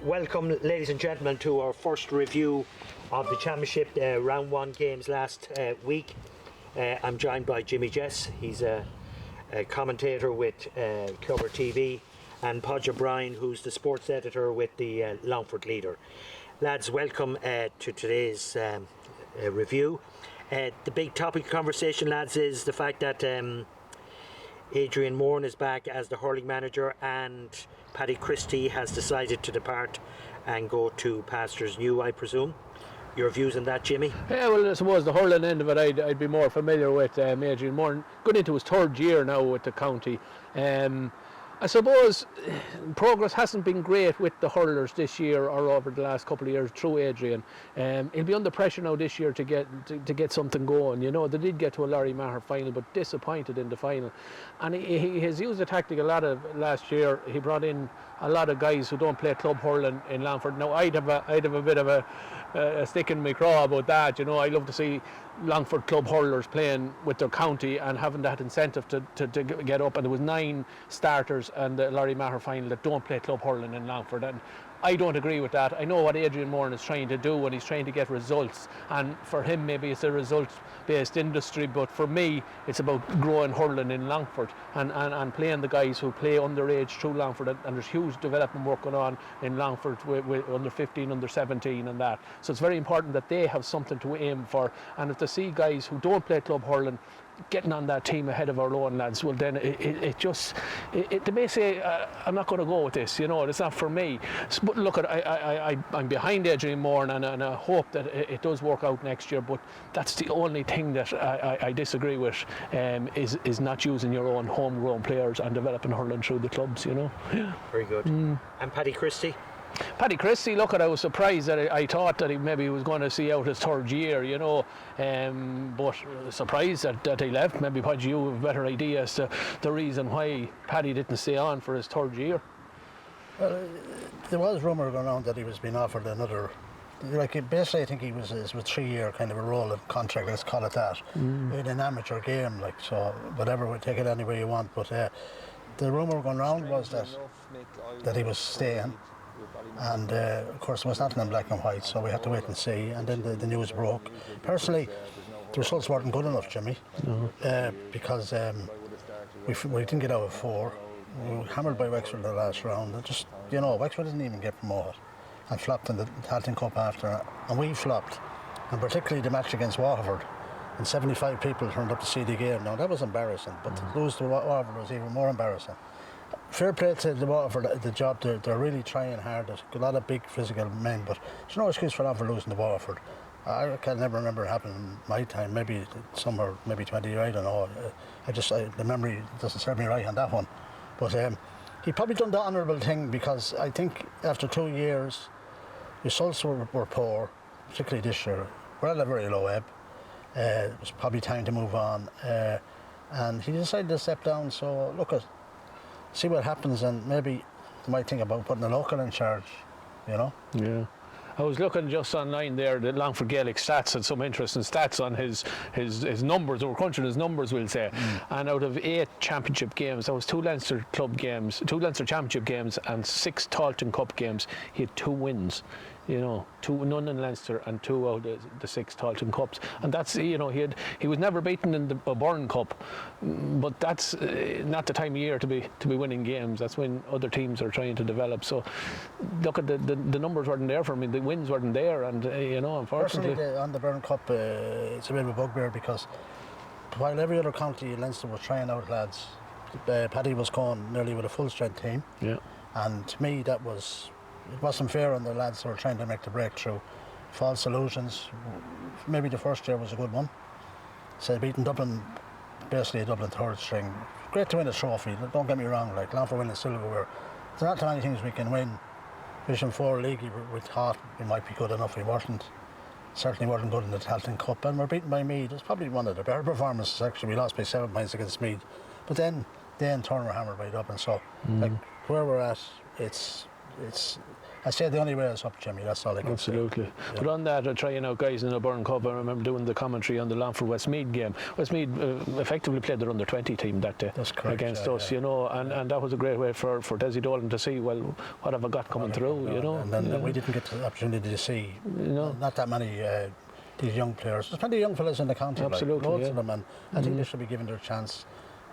Welcome, ladies and gentlemen, to our first review of the Championship Round 1 games last week. I'm joined by Jimmy Jess. He's a commentator with Clogher TV, and Podge O'Brien, who's the sports editor with the Longford Leader. Lads, welcome to today's review. The big topic of conversation, lads, is the fact that Adrian Moran is back as the hurling manager, and Paddy Christie has decided to depart and go to pastures new, I presume. Your views on that, Jimmy? Yeah, well, I suppose the hurling end of it I'd be more familiar with. Adrian Moran going into his third year now with the county. I suppose progress hasn't been great with the hurlers this year or over the last couple of years through Adrian. He'll be under pressure now this year to get something going. You know, they did get to a Larry Maher final, but disappointed in the final. And he has used the tactic a lot of last year. He brought in a lot of guys who don't play club hurling in Longford. Now I'd have a bit of a stick in my craw about that. You know, I love to see Longford club hurlers playing with their county and having that incentive to get up. And there was 9 starters and the Larry Maher final that don't play club hurling in Longford, and I don't agree with that. I know what Adrian Moran is trying to do, and he's trying to get results, and for him maybe it's a result-based industry, but for me it's about growing hurling in Longford and playing the guys who play underage through Longford, and there's huge development work going on in Longford with under 15, under 17 and that, so it's very important that they have something to aim for. And if they see guys who don't play club hurling getting on that team ahead of our own lads, well then they may say I'm not going to go with this, you know, it's not for me. But look, I'm behind Adrian Moran, and I hope that it does work out next year, but that's the only thing that I disagree with, is not using your own homegrown players and developing hurling through the clubs, you know. Very good. And Paddy Christie? Paddy Christie, look, I was surprised that I thought that he was going to see out his third year, you know, but surprised that he left. Maybe, Podge, you have a better idea as to the reason why Paddy didn't stay on for his third year. Well, there was rumour going on that he was being offered another, basically I think he was with 3-year kind of a rolling contract, let's call it that, in an amateur game, so whatever, we'll take it any way you want, but the rumour going around was that he was staying. And of course it was nothing in black and white, so we had to wait and see, and then the news broke. Personally, the results weren't good enough, Jimmy, because we didn't get out of 4. We were hammered by Wexford in the last round, and just, you know, Wexford didn't even get promoted and flopped in the Halton Cup after, and we flopped, and particularly the match against Waterford, and 75 people turned up to see the game. Now that was embarrassing, but to lose to Waterford was even more embarrassing. Fair play to the Waterford, the job, they're really trying hard. There's a lot of big physical men, but there's no excuse for them for losing to Waterford. I can never remember it happening in my time, maybe somewhere, maybe 20 years, I don't know. The memory doesn't serve me right on that one. But he probably done the honourable thing, because I think after 2 years, results were poor, particularly this year. We're at a very low ebb. It was probably time to move on. And he decided to step down, so look at, see what happens, and maybe they might think about putting a local in charge, you know? Yeah. I was looking just online there, the Longford Gaelic stats had some interesting stats on his numbers, or crunching his numbers, we'll say. And out of 8 championship games, there was 2 Leinster club games, 2 Leinster championship games, and 6 Tailteann Cup games. He had 2 wins. You know, 2, none in Leinster, and 2 out of the 6 Tailteann Cups, and that's, you know, he was never beaten in the Burn Cup, but that's not the time of year to be winning games. That's when other teams are trying to develop. So look at the numbers weren't there for me, the wins weren't there, and you know, unfortunately. Personally, on the Burn Cup, it's a bit of a bugbear, because while every other county in Leinster was trying out lads, Paddy was going nearly with a full strength team. Yeah. And to me, it wasn't fair on the lads who were trying to make the breakthrough. False illusions. Maybe the first year was a good one. So beating Dublin, basically a Dublin third string. Great to win a trophy, don't get me wrong, like Longford winning silverware. There's not too many things we can win. Division 4 league, we thought we might be good enough, we weren't. Certainly wasn't good in the Tailteann Cup, and we're beaten by Meath. It's probably one of the better performances, actually. We lost by 7 points against Meath. But then they in turn were hammered by Dublin, so like where we're at, it's I say the only way is up, Jimmy. That's all I can Absolutely. say. Yeah. But on that, trying out guys in the Burn Cup, I remember doing the commentary on the Longford Westmeath game. Westmeath effectively played their under-20 team that day. That's correct, against us, you know, and that was a great way for Desi Dolan to see, well, what have I got coming through, you know. And then we didn't get the opportunity to see, not that many these young players. There's plenty of young fellas in the county, Absolutely, loads of them, and I think they should be given their chance.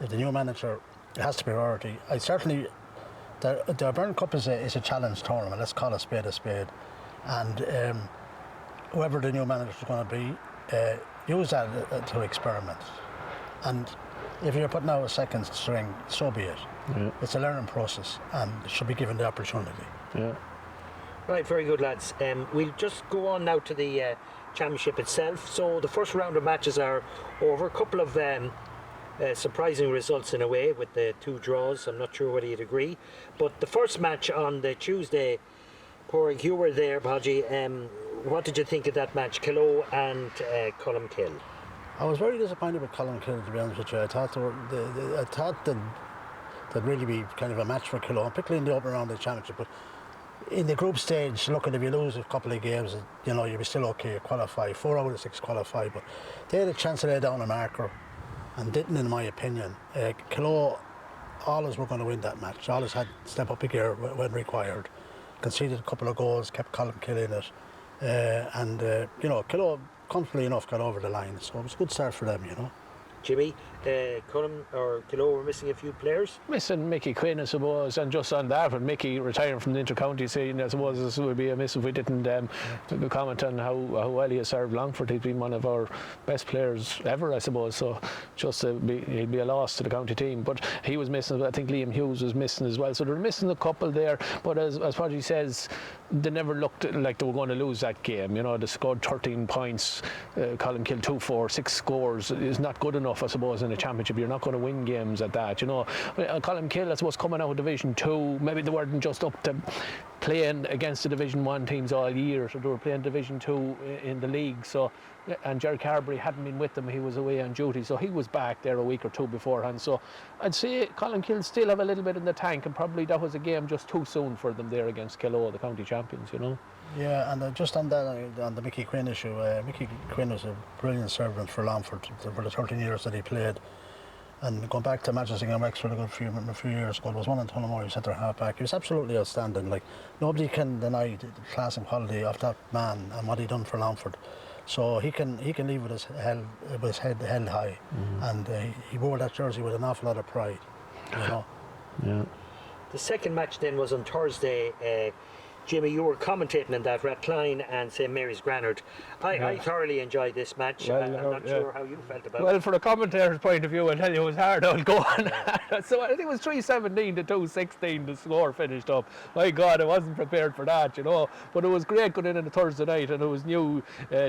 If the new manager, it has to be priority. I certainly, the Burn Cup is a challenge tournament. Let's call a spade, and whoever the new manager is going to be, use that to experiment. And if you're putting out a second string, so be it. Yeah. It's a learning process, and should be given the opportunity. Yeah. Right, very good, lads. We'll just go on now to the championship itself. So the first round of matches are over. A couple of surprising results in a way with the 2 draws. I'm not sure whether you'd agree. But the first match on the Tuesday, Porrick, you were there, Podgy. What did you think of that match, Killoe and Columkill? I was very disappointed with Clonguish, to be honest with you. I thought they'd really be kind of a match for Killoe, particularly in the opening round of the championship. But in the group stage, looking, if you lose a couple of games, you know, you'll be still okay, qualify. 4 out of 6 qualify, but they had a chance to lay down a marker and didn't, in my opinion. Killoe always were going to win that match. Always had to step up a gear when required. Conceded a couple of goals, kept Columkill in it, and you know, Killoe comfortably enough got over the line, so it was a good start for them, you know. Jimmy, Cullen or Killoe were missing a few players. Missing Mickey Quinn, I suppose, and just on that, with Mickey retiring from the inter-county scene, I suppose this would be a miss if we didn't comment on how well he has served Longford. He's been one of our best players ever, I suppose, so just he'd be a loss to the county team. But he was missing, I think Liam Hughes was missing as well, so they're missing a couple there, but as Podgy says, they never looked like they were going to lose that game. You know, they scored 13 points, Columkill 2-4, 6 scores is not good enough, I suppose, in a championship. You're not going to win games at that, you know. Columkill, I suppose, coming out of Division 2, maybe they weren't just up to playing against the Division 1 teams all year, so they were playing Division 2 in the league, so, and Jerry Carberry hadn't been with them, he was away on duty, so he was back there a week or two beforehand, so I'd say Columkill still have a little bit in the tank, and probably that was a game just too soon for them there against Killoe, the county champions, you know. Yeah, and just on that, on the Mickey Quinn issue, Mickey Quinn was a brilliant servant for Longford for the 13 years that he played. And going back to matches against Wexford a few years ago, there was one in Tullamore, he centre half back. He was absolutely outstanding. Like, nobody can deny the class and quality of that man and what he done for Longford. So he can leave with his head held high, and he wore that jersey with an awful lot of pride. You know. Yeah. The second match then was on Thursday. Jimmy, you were commentating on that, Redline and St Mary's Granard. I thoroughly enjoyed this match. Well, I'm not sure how you felt about it. Well, from a commentator's point of view, I'll tell you it was hard old going. So I think it was 3-17 to 2-16 the score finished up. My God, I wasn't prepared for that, you know. But it was great going in on a Thursday night, and it was new.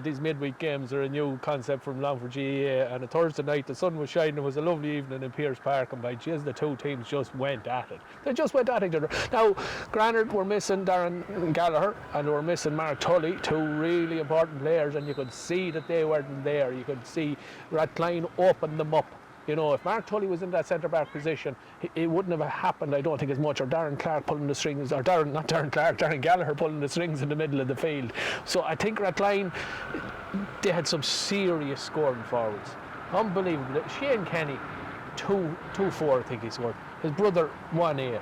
These midweek games are a new concept from Longford GAA, and a Thursday night, the sun was shining, it was a lovely evening in Pearse Park, and by Jesus, the two teams just went at it. They just went at each other. Now, Granard were missing Darren Gallagher and they were missing Mark Tully, 2 really important players, and you could see that they weren't there. You could see Redline open them up. You know, if Mark Tully was in that centre-back position, it wouldn't have happened, I don't think, as much, or Darren Clark pulling the strings, or Darren Gallagher pulling the strings in the middle of the field. So I think Redline, they had some serious scoring forwards. Unbelievable. Shane Kenny, 2-4, I think he scored. His brother, 1-8,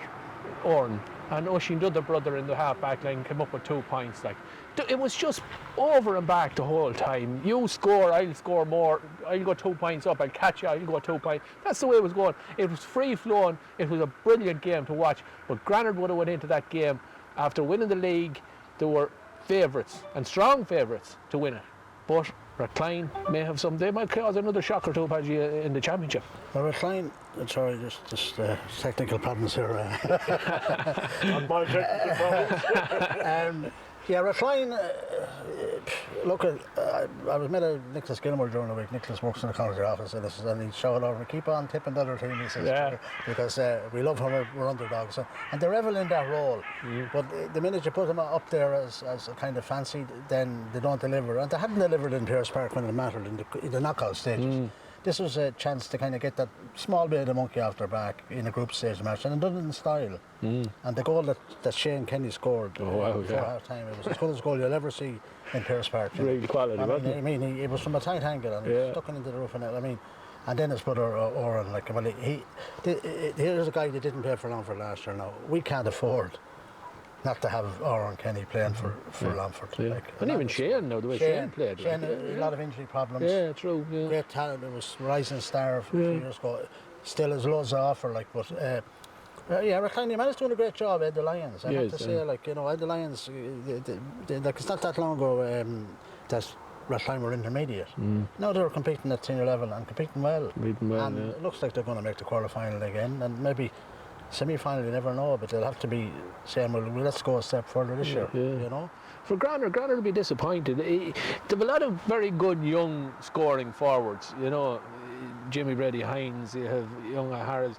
Oran. And Oisin, the other brother in the half-back line, came up with 2 points. Like, it was just over and back the whole time. You score, I'll score more. I'll go 2 points up. I'll catch you. I'll go 2 points. That's the way it was going. It was free-flowing. It was a brilliant game to watch. But Granard would have went into that game after winning the league. They were favourites, and strong favourites, to win it. But Redline may have some. They might cause another shock or two in the championship. Well, Redline, sorry, just technical problems here. On my technical problems. Yeah, Redline, look, I was met with Nicholas Gilmore during the week. Nicholas works in the county office, and he showed over, keep on tipping the other team, he says, yeah. Because we love how we're underdogs. And they're revel in that role. But the minute you put them up there as a kind of fancy, then they don't deliver. And they hadn't delivered in Pearse Park when it mattered in the knockout stages. this was a chance to kind of get that small bit of the monkey off their back in a group stage match, and done it in style. And the goal that Shane Kenny scored before half time, it was as good as goal you'll ever see in Pearse Park. Really quality, wasn't it? I mean, it was from a tight angle and he was stuck into the roof of it. I mean, and then his brother Oran, like, well, here's a guy that didn't play for Longford last year. Now we can't afford not to have Oran Kenny playing for Longford. Yeah. Like, and even Shane, now the way Shane played. Shane, a lot of injury problems. Yeah, true. Yeah. Great talent. It was rising star a few years ago. Still has loads of offer, like, but Redline, the man is doing a great job. Ed the Lions, I have to say, like, you know, Ed the Lions, like, it's not that long ago that Redline were intermediate. Now they're competing at senior level and competing well. And it looks like they're going to make the quarter-final again, and maybe semi-final, you never know, but they'll have to be saying, well, let's go a step further this year, you know. For Granard will be disappointed. They have a lot of very good young scoring forwards, you know. Jimmy Brady Hines, you have young Harris,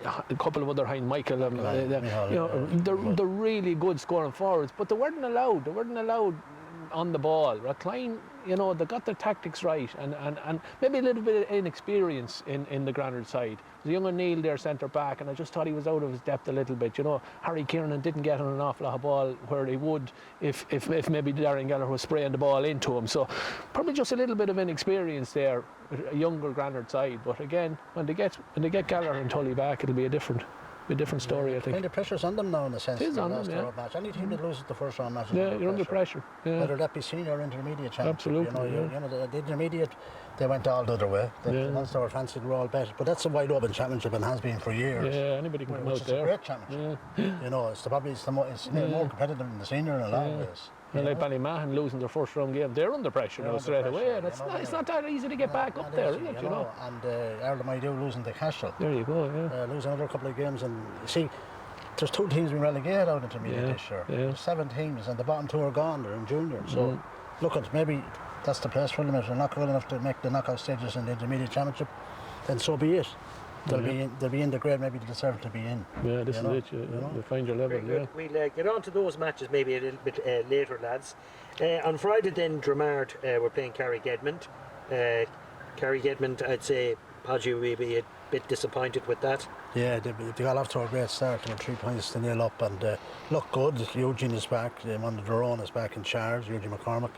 a couple of other Hines, Michael, you know, they're really good scoring forwards, but they weren't allowed on the ball. Redline, you know, they got their tactics right, and maybe a little bit of inexperience in the Granard side. There's a young O'Neill there, centre back, and I just thought he was out of his depth a little bit. You know, Harry Kiernan didn't get on an awful lot of ball where he would if maybe Darren Gallagher was spraying the ball into him. So probably just a little bit of inexperience there, a younger Granard side. But again, when they get Gallagher and Tully back, it'll be a different story, I think. Kind of pressure's on them now, in a sense. It is on them, yeah. Match. Any team that loses the first round match, you're under pressure. Yeah. Whether that be senior or intermediate championship. Absolutely. You know, the intermediate, they went all the other way. Once they were fancied, were all better. But that's a wide open championship and has been for years. Yeah, anybody can come out It's there. a great championship. Yeah. You know, it's more competitive than the senior in a lot of ways. And like Ballymahan losing their first round game, they're under pressure now straight away, and it's not that easy to get back up there, is it? You know. And Ireland losing to Cashel. There you go. Yeah. Losing another couple of games, and you see, there's 2 teams being relegated out intermediate this year. There's 7 teams, and the bottom 2 are gone. They're in junior. So look, at maybe that's the place for them. If they're not good enough to make the knockout stages in the intermediate championship, then so be it. They'll be in the grade maybe they deserve to be in. Yeah, this is it. You find your level. Yeah. We'll get on to those matches maybe a little bit later, lads. On Friday then, Dromard were playing Carrickedmond. Carrickedmond, I'd say Podgy will be a bit disappointed with that. Yeah, they got off to a great start. They were 3 points to 0 up and look good. Eugene is back. Under Drone is back in charge. Eugene McCormick.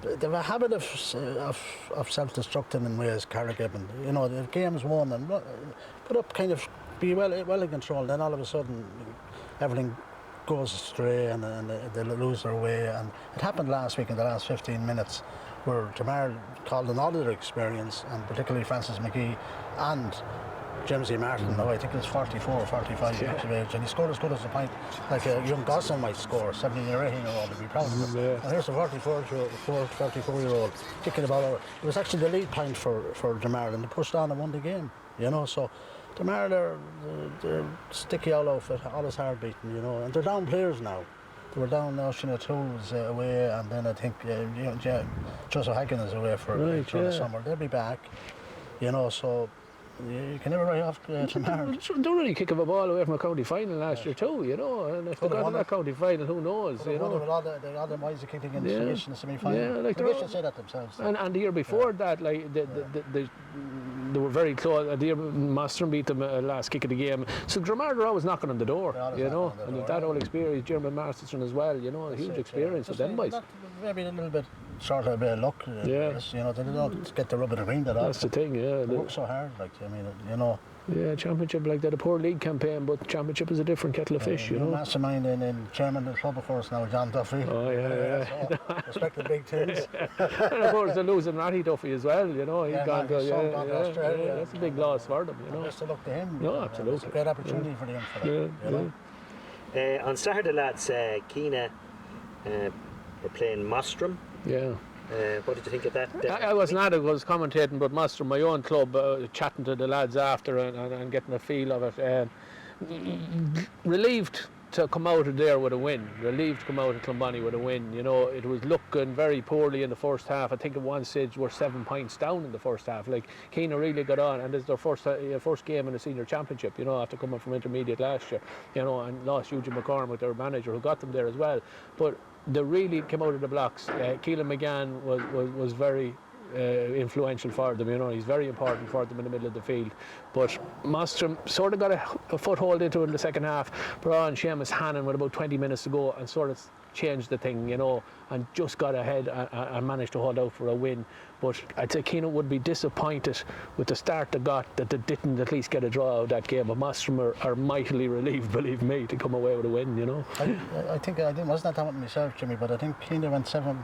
They have a habit of self-destructing in ways, Carrickedmond. You know, the game's won and put up kind of be well in control. Then all of a sudden, everything goes astray and they lose their way. And it happened last week in the last 15 minutes, where Dromard called on all of their experience, and particularly Francis McGee and James E. Martin, now I think it's 44 or 45 years of age, and he scored as good as a point like a young Gosling might score, 17 or 18-year-old, to be proud of him. And here's a 44-year-old kicking the ball over. It was actually the lead point for Dromard, and they pushed on and won the game, you know. So Dromard, they're sticky all outfit, all is hard beaten, you know, and they're down players now. They were down now, Tools away, and then I think Joseph Hagen is away for the summer. They'll be back, you know, so you can never write off Dromard. Don't really kick a ball away from a county final last year too, you know. And if they got to that county final, who knows? You know, with all the boys kicked against the in the semi-final. Yeah, like they should say that themselves. And the year before that, like they were very close. The year Mostrim beat them last kick of the game. So Dromard are always knocking on the door, you know. And with that whole experience, Jeremy Masterson as well, you know, a huge experience with them boys. Maybe a little bit short of a bit of luck. You know, they don't get the rub of the green. That's the thing, They work so hard, like, I mean, you know. Yeah, championship like that, a poor league campaign, but championship is a different kettle of fish, you know. Mastermind in chairman of the club, of course, now, John Duffy. Oh, yeah. So, respect the big things. And of course, they're losing Ratty Duffy as well, you know. He's gone to Australia. That's a big loss for them, you know. Best of luck to him. No, absolutely. It's a great opportunity for them. You know? On Saturday, lads, Kinna were playing Mostrim. Yeah. What did you think of that? I was commentating, but Mostrim, my own club, chatting to the lads after and getting a feel of it. Relieved to come out of there with a win. Relieved to come out of Clonguish with a win. You know, it was looking very poorly in the first half. I think at one stage we're 7 points down in the first half. Like, Kinna really got on, and it's their first game in the senior championship, you know, after coming from intermediate last year, you know, and lost Eugene McCormick, their manager, who got them there as well. But they really came out of the blocks. Keelan McGann was very influential for them. You know, he's very important for them in the middle of the field. But Mostrim sort of got a foothold into it in the second half. Brought on Seamus Hannon with about 20 minutes to go and sort of changed the thing, you know, and just got ahead and managed to hold out for a win. But I'd say Kinna would be disappointed with the start they got that they didn't at least get a draw out of that game. But Mostrim are mightily relieved, believe me, to come away with a win, you know. I think I didn't, wasn't that one myself, Jimmy, but I think Kinna went 7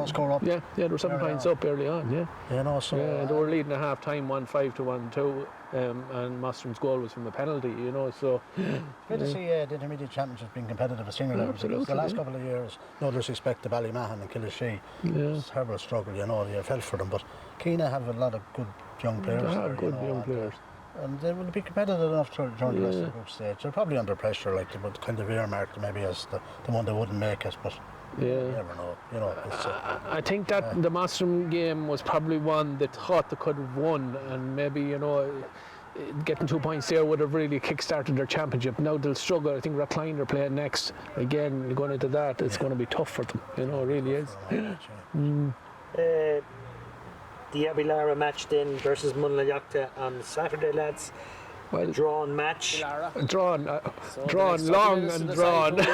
score up. Yeah, they were 7 points up early on, yeah. You know, so yeah, they were leading at half time 1-5 to 1-2. And Mostrim's goal was from a penalty, you know, so... Good to see the intermediate championship being competitive at senior level. Absolutely. The last couple of years, no disrespect to Ballymahan and Killashee, it's a terrible struggle, you know, you felt for them, but Kinna have a lot of good young players. They have good young players. And they will be competitive enough to join the rest of the group stage. They're probably under pressure, like they would kind of earmarked maybe as the one that wouldn't make it, but... You never know. You know, I think that the Mostrim game was probably one they thought they could have won, and maybe, you know, getting 2 points there would have really kick-started their championship. Now they'll struggle. I think Redline are playing next. Again, going into that, it's going to be tough for them. You know, it really is. The Abbeylara match then versus Mullinalaghta on Saturday, lads. Well, drawn match. Drawn long and drawn. I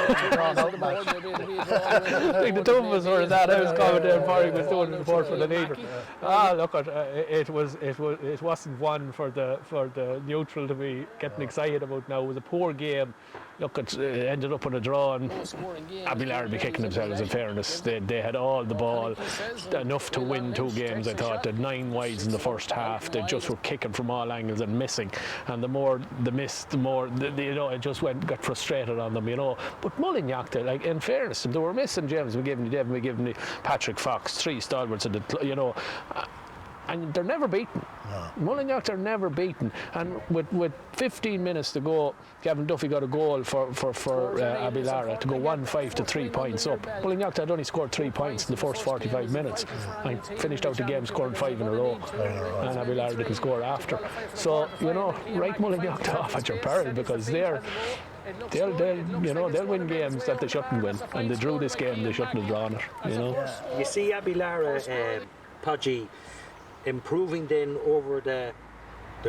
think the two of us were that. I was commentating for he was doing the report for the leader. Look, it wasn't one for the neutral to be getting excited about now. It was a poor game. Look, it ended up on a draw, and Abbeylara be kicking themselves, in fairness. They had all the ball, enough to win 2 games, I thought. They had 9 wides in the first half. They just were kicking from all angles and missing. And the more they missed, the more, you know, it just got frustrated on them, you know. But Mullinalaghta, like, in fairness, they were missing James McGivney, Patrick Fox, 3 stalwarts, you know. And they're never beaten. No. Mullinalaghta are never beaten. And with 15 minutes to go, Gavin Duffy got a goal for Abbeylara to go 1-5 to 3 points up. Mullinalaghta had only scored 3 points in the first 45 minutes and finished out the game scoring 5 in a row. And Abbeylara didn't score after. So, you know, write Mullinalaghta off at your peril, because they'll win games that they shouldn't win. And they drew this game, they shouldn't have drawn it, you know. You see Abbeylara, Podgy, improving then over the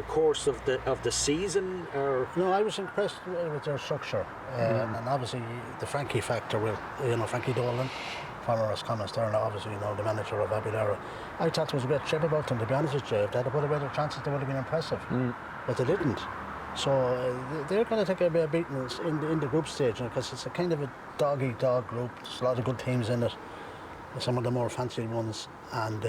course of the season, or no? I was impressed with their structure, and obviously the Frankie factor with, you know, Frankie Dolan, former Roscommon Stern, obviously, you know, the manager of Abbeylara. I thought there was a bit of chip about them, to be honest with you. If they had put a better chances, they would have been impressive, but they didn't. So they're going to take a bit of beating in the group stage, because it's a kind of a dog-eat-dog group. There's a lot of good teams in it, some of the more fancy ones, and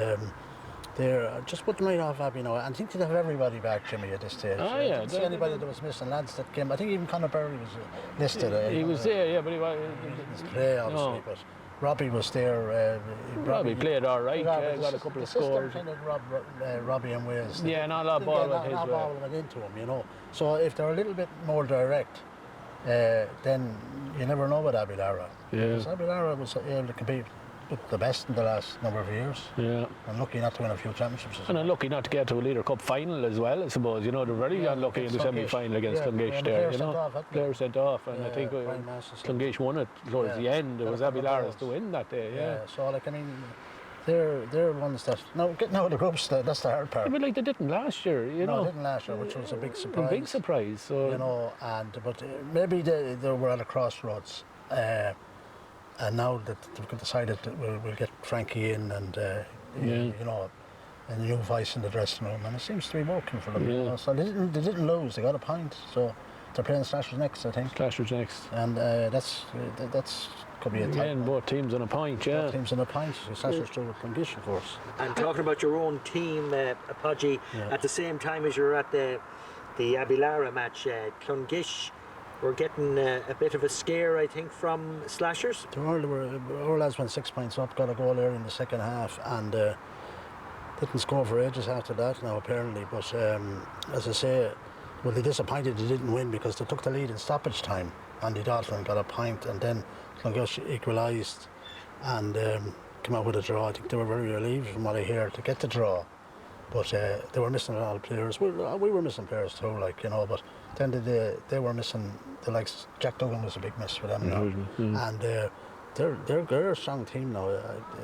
they're just putting right off Abbey now. I think they'd have everybody back, Jimmy, at this stage. Oh, yeah. I didn't see anybody that was missing. Lads that came, I think even Conor Berry was listed. He was there, yeah, but he didn't play, obviously. But Robbie was there. Robbie played all right. Got a couple of scores. Kind of Robbie and Wales. Yeah, not a lot of ball went his way. Not ball went into him, you know. So if they're a little bit more direct, then you never know with Abbeylara. Yeah. Because Abbeylara was able to compete with the best in the last number of years. Yeah. And lucky not to win a few championships. And unlucky not to get to a Leader Cup final as well, I suppose. You know, they're very unlucky in the semi-final against Clonguish there. You know, players sent off, and I think Clonguish won it towards the end. It was Abbeyara's to win that day. Yeah. So like, I mean, they're ones that now getting out of the groups. That's the hard part. But like they didn't last year. You know, they didn't last year, which was a big surprise. A big surprise. So you know, but maybe they were at a crossroads. And now that they've decided that we'll get Frankie in, and you know, a new voice in the dressing room, and it seems to be working for them. Yeah. You know? So they didn't lose. They got a point. So they're playing Slashers next, I think. Slashers next. And that's could be a yeah, and both teams on a point. Yeah. Both teams on a point. Slashers through with Clonguish, of course. And talking about your own team, Podgy, at the same time as you're at the Abbeylara match, Clonguish were getting a bit of a scare, I think, from Slashers. Our lads went 6 points up, got a goal early in the second half, and didn't score for ages after that now, apparently. But as I say, well, they disappointed they didn't win, because they took the lead in stoppage time. Andy Dalton got a point, and then Clonguish equalised and came out with a draw. I think they were very relieved, from what I hear, to get the draw. But they were missing a lot of players. We were missing players too, like, you know, but then they were missing the likes. Jack Duggan was a big miss for them now. And they're a strong team now.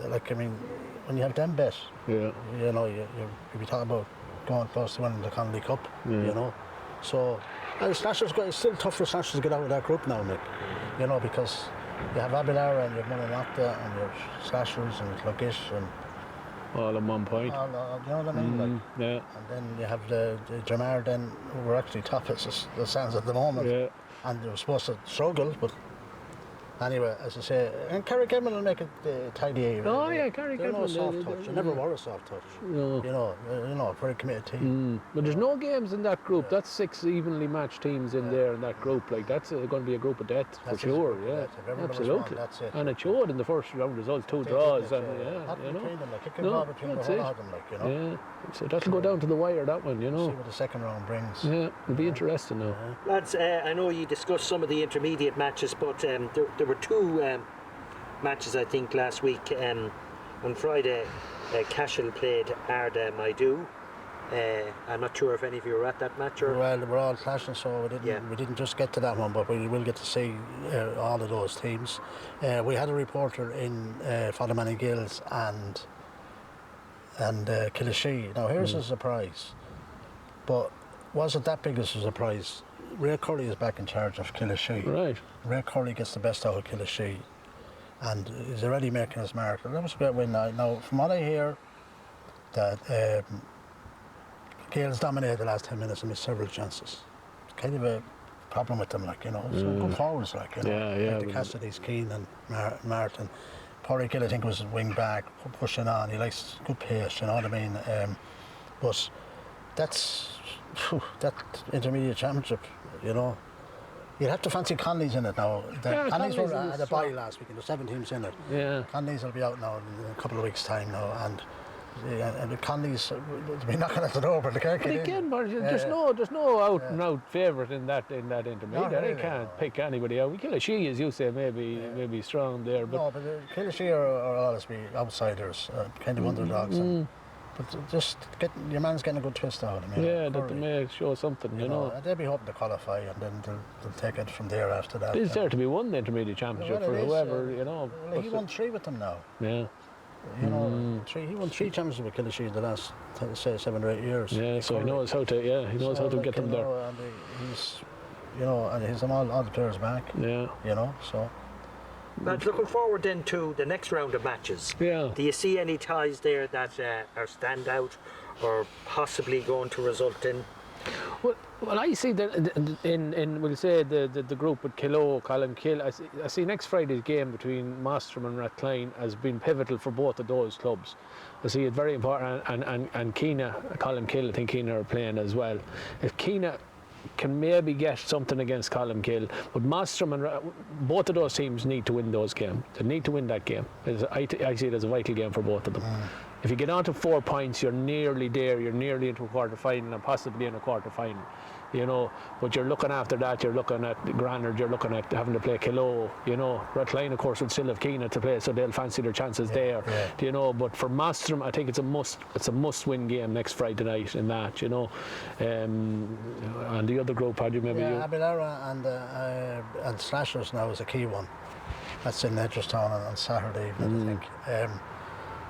Like, I mean, when you have them bet, Yeah. you know, you'll be talking about going close to winning the Connolly Cup, you know. So, it's still tough for Slashers to get out of that group now, Nick. You know, because you have Abbeylara and you have Mullinalaghta and you have Slashers and Clonguish and All at one point. you know what I mean? Like, Yeah. and then you have the Dromard then, who were actually top as the stands at the moment. Yeah. And they were supposed to struggle, but anyway, as I say, and Carrickedmond will make it tidy. Oh, yeah, They're no Carrickedmond. soft touch. They never were a soft touch. No. You know, a very committed team. But there's no games in that group. That's 6 evenly matched teams in there in that group. Like, that's going to be a group of death for That's a sure. group of Yeah, death. If everyone was absolutely. won, that's it. And it showed in the first round results, 2 draws. And Not you know. between them, like, it can No, go between the that's whole it. of them, like, you know. Yeah, so that'll go down to the wire, that one, you See know. what the second round brings. Yeah, it'll be interesting now. Lads, I know you discussed some of the intermediate matches, but there were 2 matches, I think, last week. On Friday, Cashel played Arda Maidu. I'm not sure if any of you were at that match. Or Well, we're all clashing, so we didn't just get to that one, but we will get to see all of those teams. We had a reporter in for the Managerials and Killashee. Now here's a surprise, but wasn't that big as a surprise. Ray Curry is back in charge of Killashee. Right. Ray Curry gets the best out of Killashee, and is already making his mark. And that was a great win. Now, from what I hear, that Gales dominated the last 10 minutes and missed several chances. It's kind of a problem with them, like, you know. So good forwards, like, you know. Yeah, Like the Cassidys, Keane and Martin. Porry Gill, I think, was wing back, pushing on. He likes good pace, you know what I mean? But that intermediate championship, you know. You'd have to fancy Conley's in it now. Conley's were at a bye last week, and there's 7 teams in it. Yeah. Conley's will be out now in a couple of weeks' time now, and the Conley's will be knocking at the door, but they can't get in. Again, but there's no out and out favourite in that intermediate. Not really, They can't pick anybody out. Killashee, as you say, maybe strong there, but No, but Killashee are always be outsiders, kind of underdogs. But just your man's getting a good twist out of him. yeah, that they may show something, you know. They'll be hoping to qualify, and then they'll take it from there after that. It's there to be won the intermediate championship Well, for it is, whoever, you know. Well, he won 3 with them now. Yeah. You know, he won 3 championships with Killashee in the last, say, 7 or 8 years. Yeah, so he knows how to. Yeah, he knows how to get them there. And he's, and he's all the players back. Yeah. You know, so. lads, looking forward then to the next round of matches. Yeah. Do you see any ties there that are stand out or possibly going to result in? Well, I see that in we'll say the group with Colin Kill. I see next Friday's game between Mostrim and Redline as being pivotal for both of those clubs. I see it very important, and Kinna, Colin Kill, I think Kinna are playing as well. If Kinna can maybe get something against Colin Kill, but Mostrim and both of those teams need to win those games. They need to win that game. I see it as a vital game for both of them. If you get on to 4 points, you're nearly there. You're nearly into a quarter final and possibly in a quarter final, you know. But you're looking after that. You're looking at Granard. You're looking at having to play Kilo, you know. Redline, of course, would still have Kinna to play, so they'll fancy their chances there, you know. But for Mostrim, I think it's a must-win game next Friday night in that, you know. And the other group, how do you maybe? Yeah, Abbeylara and Slashers now is a key one. That's in Edgeworthstown on Saturday evening, I think.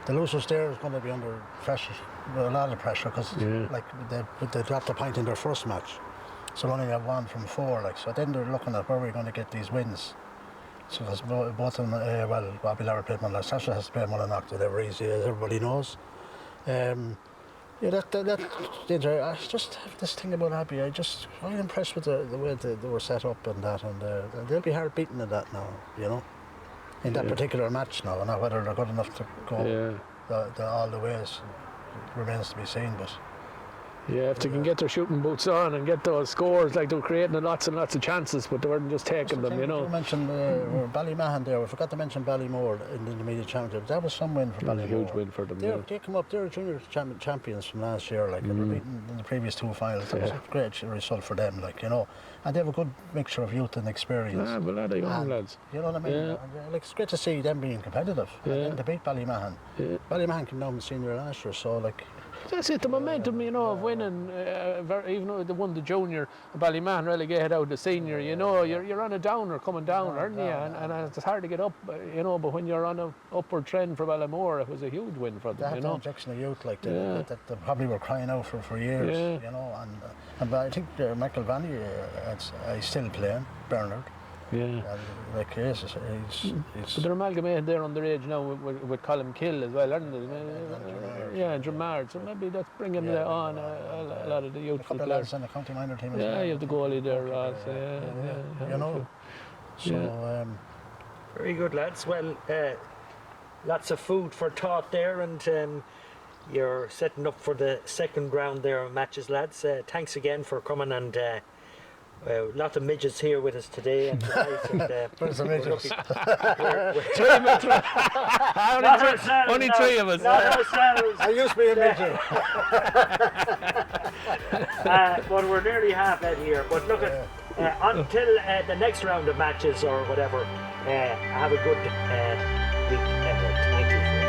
The losers there is going to be under pressure, a lot of pressure, because like they dropped a point in their first match, so they only have 1 from 4. Like, so then they're looking at where we're going to get these wins. So because both of them, Abbeylara played Mullinalaghta, Sasha has to play Mullinalaghta, they're easy, as everybody knows. I just have this thing about Abbey. I'm impressed with the way they were set up and that, and they'll be hard beaten in that now, you know. In that particular match now, and not whether they're good enough to go all the ways remains to be seen. But yeah, if they can get their shooting boots on and get those scores, like they were creating lots and lots of chances, but they weren't just taking them, you know. We mentioned Ballymahan there. We forgot to mention Ballymore in the intermediate championship. That was some win for Ballymore. A huge win for them. They come up. They're junior champions from last year. Like, they were beaten in the previous 2 finals. That was a great result for them. Like, you know, and they have a good mixture of youth and experience. Yeah, but a lot of young lads. You know what I mean? Yeah. And, like, it's great to see them being competitive. And then to beat Ballymahan. Ballymahan came down with senior last year, so like. That's it, the momentum, of winning, even though they won the junior, Ballyman relegated out the senior, you're on a downer coming down, aren't you? And it's hard to get up, but when you're on an upward trend for Ballamore, it was a huge win for them, That injection of youth, like, that they probably were crying out for years, but I think Michael Vanny is still playing, Bernard. Yeah. Like, he's but they're amalgamated there underage now with Colin Kill as well, aren't they? And Dromard. So maybe that's bringing on a lot of the youthful players. players. In the county minor team as Yeah, well. you have the goalie there, Ross. So, very good, lads. Well, lots of food for thought there, and you're setting up for the second round there of matches, lads. Thanks again for coming, and lots of midgets here with us today and tonight. where's the midgets? Only three of us. Not ourselves. I used to be a midget. But we're nearly half at here. But look at until the next round of matches or whatever. Have a good week ahead. Thank you.